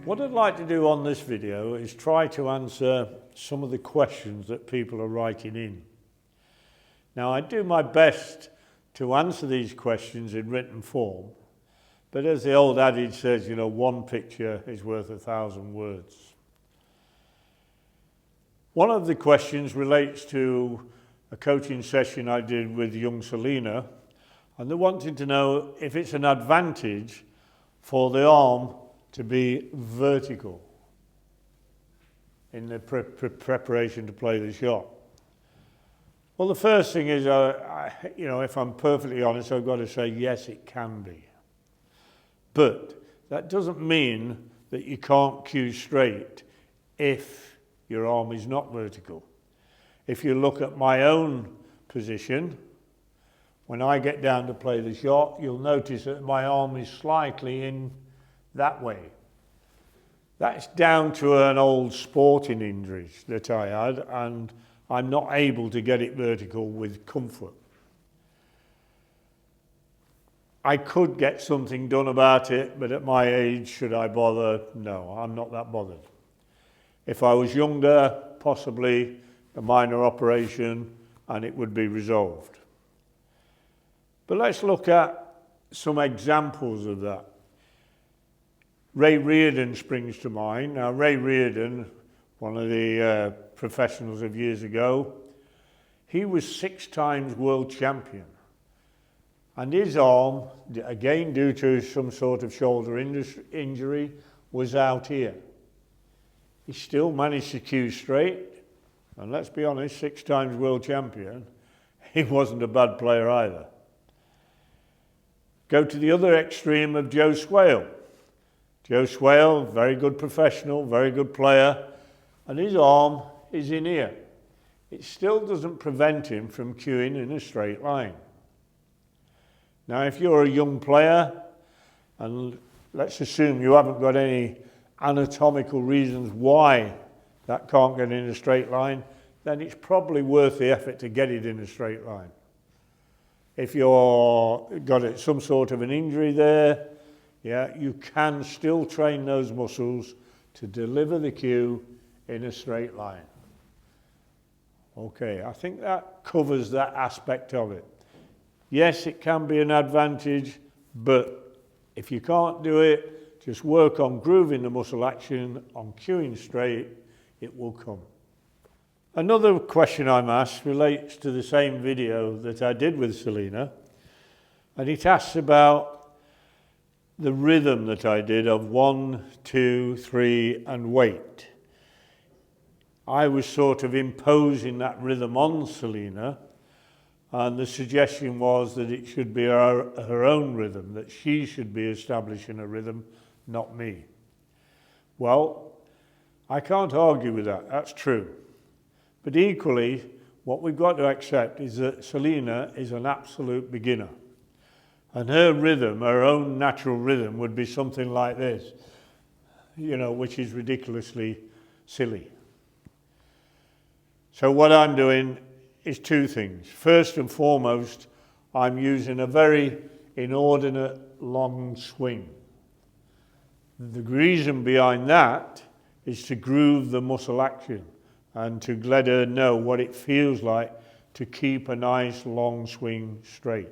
What I'd like to do on this video is try to answer some of the questions that people are writing in. Now, I do my best to answer these questions in written form, but as the old adage says, you know, one picture is worth 1,000 words. One of the questions relates to a coaching session I did with young Selena, and they wanted to know if it's an advantage for the arm to be vertical in the preparation to play the shot. Well, the first thing is, if I'm perfectly honest, I've got to say yes, it can be. But that doesn't mean that you can't cue straight if your arm is not vertical. If you look at my own position, when I get down to play the shot, you'll notice that my arm is slightly in that way. That's down to an old sporting injury that I had, and I'm not able to get it vertical with comfort. I could get something done about it, but at my age, should I bother? No, I'm not that bothered. If I was younger, possibly a minor operation, and it would be resolved. But let's look at some examples of that. Ray Reardon springs to mind. Now, Ray Reardon, one of the professionals of years ago, he was 6 times world champion. And his arm, again due to some sort of shoulder injury, was out here. He still managed to cue straight, and let's be honest, 6 times world champion, he wasn't a bad player either. Go to the other extreme of Joe Swale. Joe Swale, very good professional, very good player, and his arm is in here. It still doesn't prevent him from cueing in a straight line. Now, if you're a young player, and let's assume you haven't got any anatomical reasons why that can't get in a straight line, then it's probably worth the effort to get it in a straight line. If you've got some sort of an injury there, you can still train those muscles to deliver the cue in a straight line. Okay, I think that covers that aspect of it. Yes, it can be an advantage, but if you can't do it, just work on grooving the muscle action, on cueing straight, it will come. Another question I'm asked relates to the same video that I did with Selena, and it asks about the rhythm that I did of 1, 2, 3 and wait. I was sort of imposing that rhythm on Selena, and the suggestion was that it should be her own rhythm, that she should be establishing a rhythm, not me. Well, I can't argue with that, that's true. But equally, what we've got to accept is that Selena is an absolute beginner. And her rhythm, her own natural rhythm, would be something like this, which is ridiculously silly. So what I'm doing is 2 things. First and foremost, I'm using a very inordinate long swing. The reason behind that is to groove the muscle action and to let her know what it feels like to keep a nice long swing straight.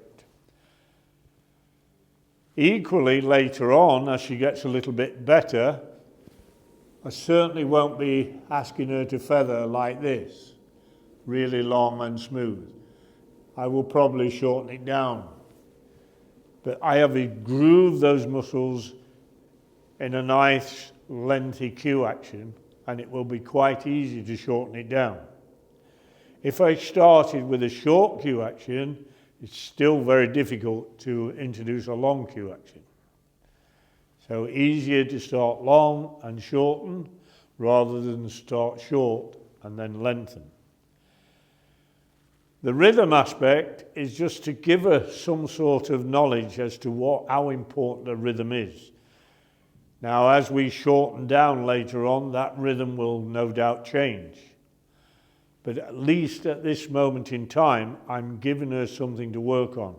Equally, later on, as she gets a little bit better, I certainly won't be asking her to feather like this, really long and smooth. I will probably shorten it down. But I have grooved those muscles in a nice lengthy cue action, and it will be quite easy to shorten it down. If I started with a short cue action, it's still very difficult to introduce a long cue action. So easier to start long and shorten rather than start short and then lengthen. The rhythm aspect is just to give her some sort of knowledge as to how important a rhythm is. Now, as we shorten down later on, that rhythm will no doubt change. But at least at this moment in time, I'm giving her something to work on.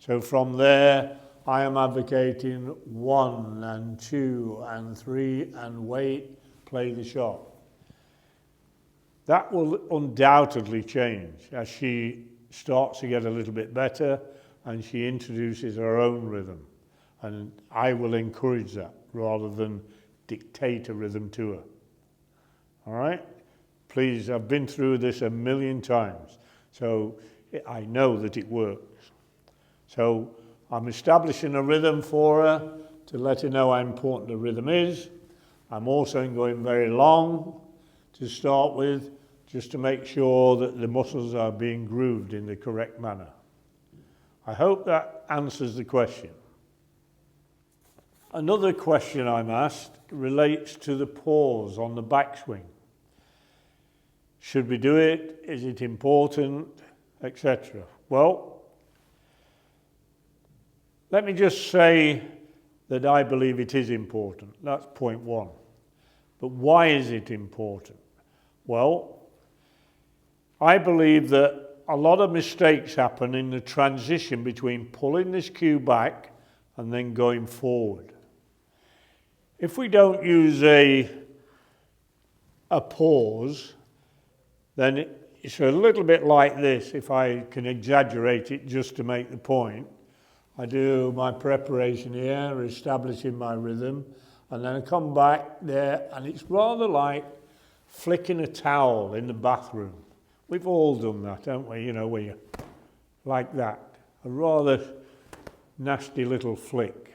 So from there, I am advocating 1 and 2 and 3 and wait, play the shot. That will undoubtedly change as she starts to get a little bit better and she introduces her own rhythm. And I will encourage that rather than dictate a rhythm to her. All right? Please, I've been through this a million times, so I know that it works. So I'm establishing a rhythm for her to let her know how important the rhythm is. I'm also going very long to start with, just to make sure that the muscles are being grooved in the correct manner. I hope that answers the question. Another question I'm asked relates to the pause on the backswing. Should we do it? Is it important? Etc. Well, let me just say that I believe it is important. That's point one. But why is it important? Well, I believe that a lot of mistakes happen in the transition between pulling this cue back and then going forward. If we don't use a pause, then it's a little bit like this, if I can exaggerate it just to make the point. I do my preparation here, establishing my rhythm, and then I come back there, and it's rather like flicking a towel in the bathroom. We've all done that, haven't we? You know, where you like that. A rather nasty little flick.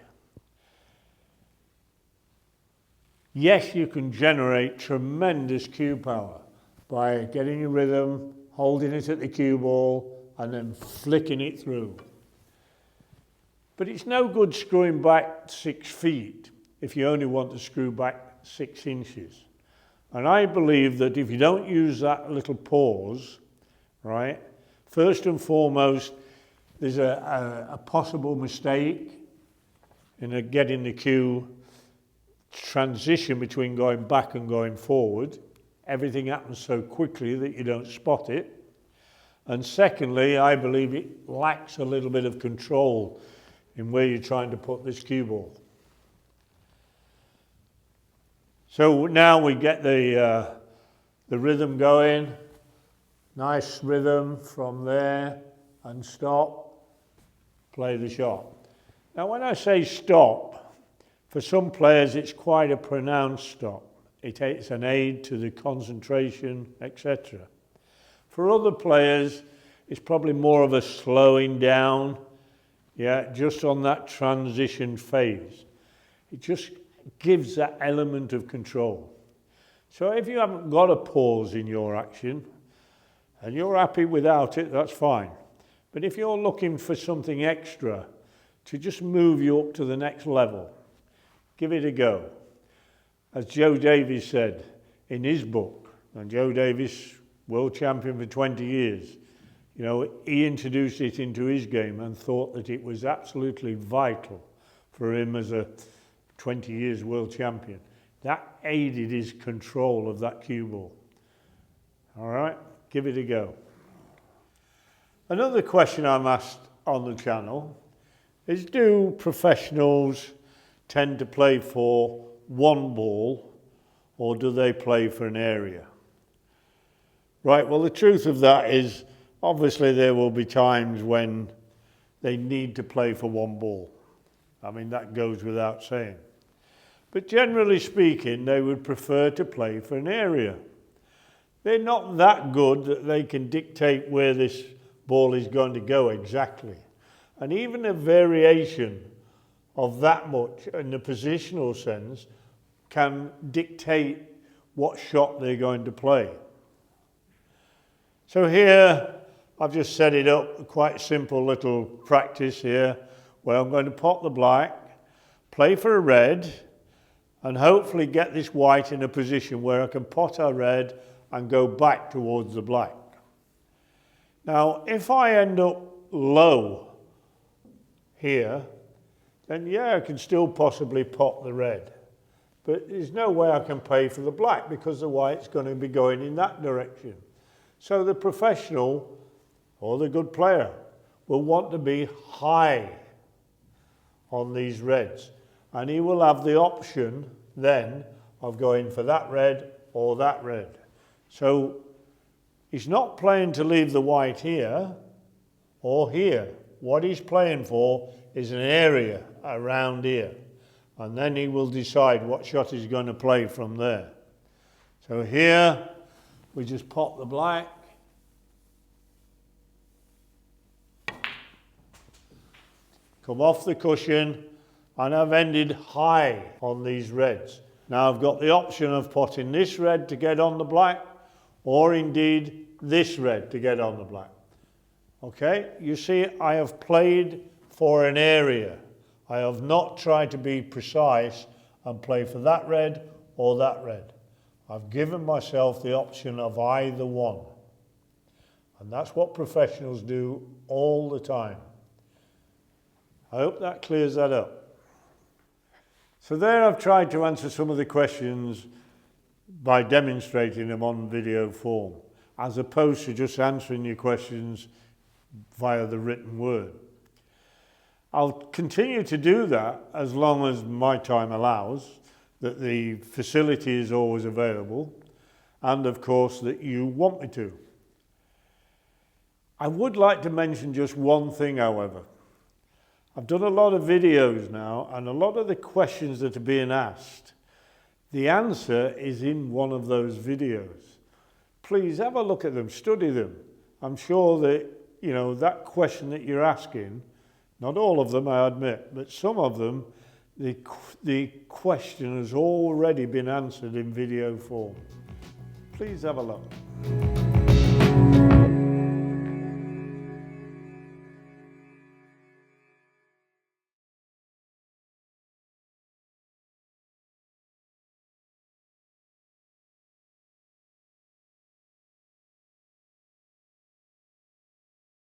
Yes, you can generate tremendous cue power by getting your rhythm, holding it at the cue ball, and then flicking it through. But it's no good screwing back 6 feet if you only want to screw back 6 inches. And I believe that if you don't use that little pause, right, first and foremost, there's a possible mistake in getting the cue transition between going back and going forward. Everything happens so quickly that you don't spot it. And secondly, I believe it lacks a little bit of control in where you're trying to put this cue ball. So now we get the rhythm going, nice rhythm from there, and stop, play the shot. Now when I say stop, for some players it's quite a pronounced stop. It's an aid to the concentration, etc. For other players, it's probably more of a slowing down, just on that transition phase. It just gives that element of control. So if you haven't got a pause in your action, and you're happy without it, that's fine. But if you're looking for something extra to just move you up to the next level, give it a go. As Joe Davis said in his book, and Joe Davis, world champion for 20 years, you know, he introduced it into his game and thought that it was absolutely vital for him as a 20 years world champion. That aided his control of that cue ball. All right, give it a go. Another question I'm asked on the channel is, do professionals tend to play for one ball, or do they play for an area? Right, well, the truth of that is, obviously there will be times when they need to play for one ball. I mean, that goes without saying. But generally speaking, they would prefer to play for an area. They're not that good that they can dictate where this ball is going to go exactly. And even a variation of that much in the positional sense can dictate what shot they're going to play. So here, I've just set it up, a quite simple little practice here, where I'm going to pot the black, play for a red, and hopefully get this white in a position where I can pot our red and go back towards the black. Now, if I end up low here, then yeah, I can still possibly pot the red. But there's no way I can play for the black because the white's going to be going in that direction. So the professional or the good player will want to be high on these reds. And he will have the option then of going for that red or that red. So he's not playing to leave the white here or here. What he's playing for is an area around here. And then he will decide what shot he's going to play from there. So here, we just pop the black. Come off the cushion, and I've ended high on these reds. Now I've got the option of potting this red to get on the black, or indeed this red to get on the black. Okay, you see I have played for an area. I have not tried to be precise and play for that red or that red. I've given myself the option of either one. And that's what professionals do all the time. I hope that clears that up. So there I've tried to answer some of the questions by demonstrating them on video form, as opposed to just answering your questions via the written word. I'll continue to do that as long as my time allows, that the facility is always available, and of course that you want me to. I would like to mention just one thing, however. I've done a lot of videos now, and a lot of the questions that are being asked, the answer is in one of those videos. Please have a look at them, study them. I'm sure that, that question that you're asking, not all of them I admit, but some of them, the question has already been answered in video form. Please have a look.